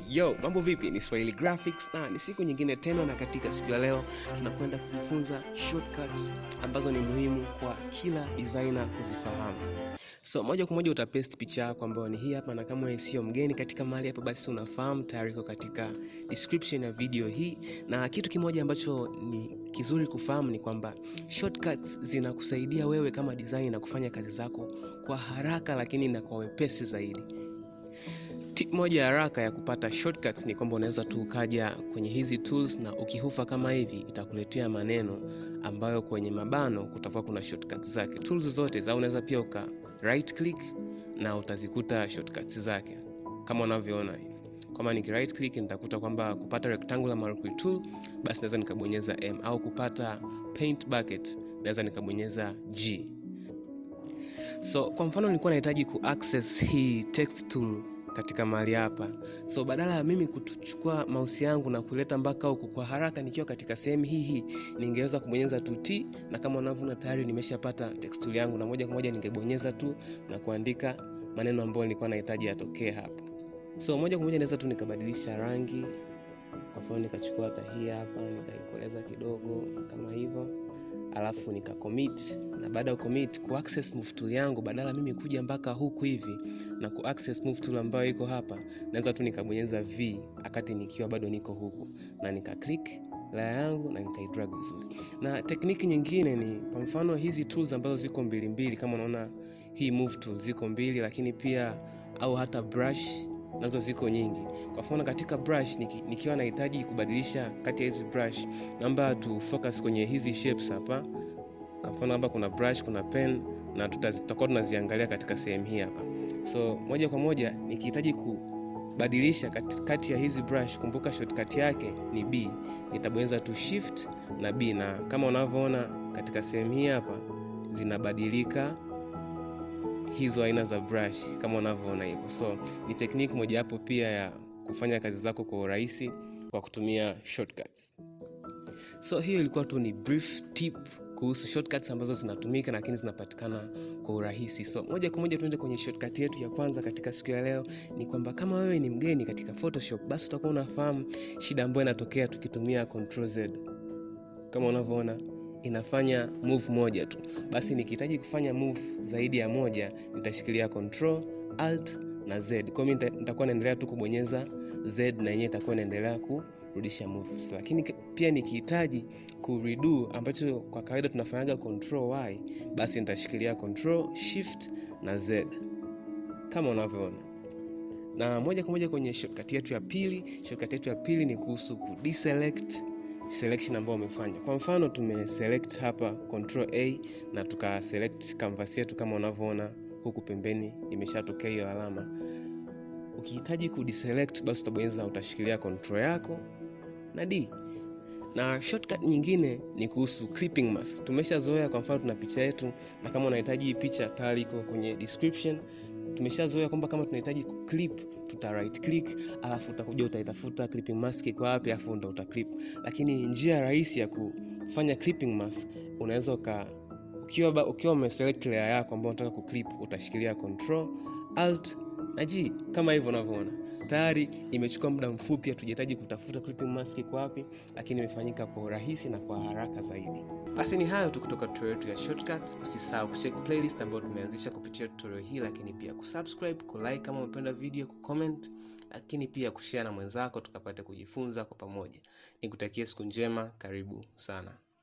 Yo, mambo vipi? Ni Swahili Graphics na ni siku nyingine tena, na katika siku ya leo tunakwenda kujifunza shortcuts ambazo ni muhimu kwa kila designer kuzifahamu. So moja kwa moja utapaste picha yako ambayo ni hii hapa, na kama wewe sio mgeni katika mahali hapa basi unafahamu tayari kwa katika description ya video hii. Na kitu kimoja ambacho ni kizuri kufahamu ni kwamba shortcuts zinakusaidia wewe kama designer kufanya kazi zako kwa haraka lakini na kwa wepesi zaidi. Tip moja haraka ya kupata shortcuts ni kwamba unaweza tu ukaja kwenye hizi tools na ukihufa kama hivi itakuletea maneno ambayo kwenye mabano kutakuwa kuna shortcuts zake. Tools zote za unaweza pia uka right click na utazikuta shortcuts zake kama unavyoona hivi. Kama ni right click nitakuta kwamba kupata rectangular marquee tool basi naweza nikabonyeza M, au kupata paint bucket naweza nikabonyeza G. So kwa mfano nilikuwa nahitaji ku-access hii text tool katika mahali hapa. So badala ya mimi kuchukua mouse yangu na kuleta mpaka huko kwa haraka nikiwa katika sehemu hii, ningeweza kubonyeza tu T, na kama unavyoona tayari nimeshapata text tool yangu, na moja kwa moja ningebonyeza tu na kuandika maneno ambayo nilikuwa nahitaji yatokee hapo. So moja kwa moja naweza tu nikabadilisha rangi. Kwa mfano nikachukua hata hii hapa nikaikoleza kidogo kama hivyo, alafu nika commit. Na baada ya commit, ku access move tool yangu, badala mimi kuja mpaka huku hivi na ku access move tool ambayo iko hapa, naweza tu nikabonyeza V wakati nikiwa bado niko huku, na nika click layer yangu na nikaidrag vizuri. Na tekniki nyingine ni kwa mfano hizi tools ambazo ziko mbili mbili, kama unaona hii move tool ziko mbili, lakini pia au hata brush nazo ziko nyingi. Kwa mfano katika brush nikiwa nahitaji kubadilisha kati ya hizi brush, naomba tu focus kwenye hizi shapes hapa. Kwa mfano hapa kuna brush, kuna pen, na tutakuwa tunaziangalia katika sehemu hii hapa. So moja kwa moja nikihitaji kubadilisha kati ya hizi brush, kumbuka shortcut yake ni B, nitabonyeza tu shift na B, na kama unavyoona katika sehemu hii hapa zinabadilika hizo aina za brush kama unavyoona hivyo. So ni technique moja hapo pia ya kufanya kazi zako kwa urahisi kwa kutumia shortcuts. So hiyo ilikuwa tu ni brief tip kuhusu shortcuts ambazo zinatumika lakini zinapatikana kwa urahisi. So moja kwa moja tuende kwenye shortcut yetu ya kwanza katika siku ya leo. Ni kwamba kama wewe ni mgeni katika Photoshop, basi utakuwa unafahamu shida ambayo inatokea tukitumia Ctrl Z. Kama unavyoona inafanya move moja tu. Basi nikihitaji kufanya move zaidi ya moja, nitashikilia Ctrl, Alt na Z. Kwa mimi nitakuwa naendelea tu kubonyeza Z na yenyewe itakuwa inaendelea kurudisha moves. Lakini pia nikihitaji ku redo, ambacho kwa kawaida tunafanyaga Ctrl Y, basi nitashikilia Ctrl, Shift na Z kama unavyoona. Na moja kwa moja kwenye shortcut yetu ya pili. Shortcut yetu ya pili ni kuhusu ku deselect selection ambayo umefanya. Kwa mfano tumeselect hapa Ctrl A na tukaselect canvas yetu kama unavyoona huku pembeni imeshatokea hiyo alama. Ukihitaji ku deselect basi utashikilia Ctrl yako na D. Na shortcut nyingine ni kuhusu clipping mask. Tumeshazoea, kwa mfano tuna picha yetu, na kama unahitaji hii picha tayari iko kwenye description. Tumeshazoea kwamba kama tunahitaji ku clip tuta right click, alafu utakuja utaitafuta clipping mask iko wapi, alafu ndo uta-clip. Lakini njia rahisi ya kufanya clipping mask, unaweza ukiwa umeselect layer yako ambayo unataka ku-clip, utashikilia Ctrl, Alt na G kama hivyo unavyoona. Tayari imechukua muda mfupi, hatujahitaji kutafuta clipping mask iko wapi, lakini imefanyika kwa urahisi na kwa haraka zaidi. Basi ni hayo tu kutoka tutorial yetu ya shortcuts. Usisahau kucheck playlist ambayo tumeanzisha kupitia tutorial hii, lakini pia kusubscribe, kulike kama umependa video, kucomment, lakini pia kushare na mwenzako tukapate kujifunza kwa pamoja. Nikutakia siku njema, karibu sana.